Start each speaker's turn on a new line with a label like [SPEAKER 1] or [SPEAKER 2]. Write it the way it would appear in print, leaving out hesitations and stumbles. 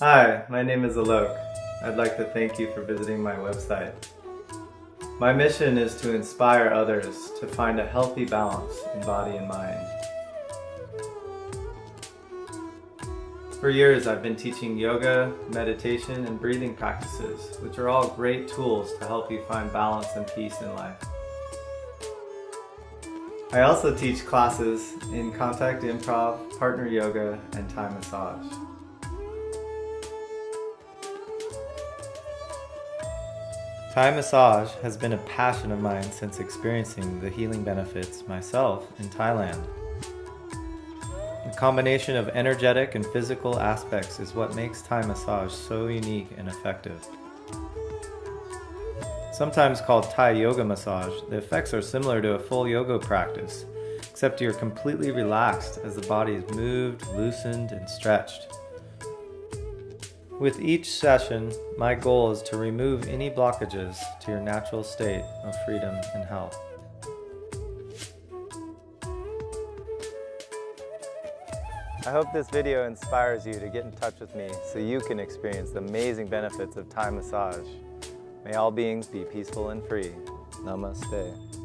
[SPEAKER 1] Hi, my name is Alok. I'd like to thank you for visiting my website. My mission is to inspire others to find a healthy balance in body and mind. For years, I've been teaching yoga, meditation, and breathing practices, which are all great tools to help you find balance and peace in life. I also teach classes in contact improv, partner yoga, and Thai massage. Thai massage has been a passion of mine since experiencing the healing benefits myself in Thailand. The combination of energetic and physical aspects is what makes Thai massage so unique and effective. Sometimes called Thai yoga massage, the effects are similar to a full yoga practice, except you're completely relaxed as the body is moved, loosened, and stretched. With each session, my goal is to remove any blockages to your natural state of freedom and health. I hope this video inspires you to get in touch with me so you can experience the amazing benefits of Thai massage. May all beings be peaceful and free. Namaste.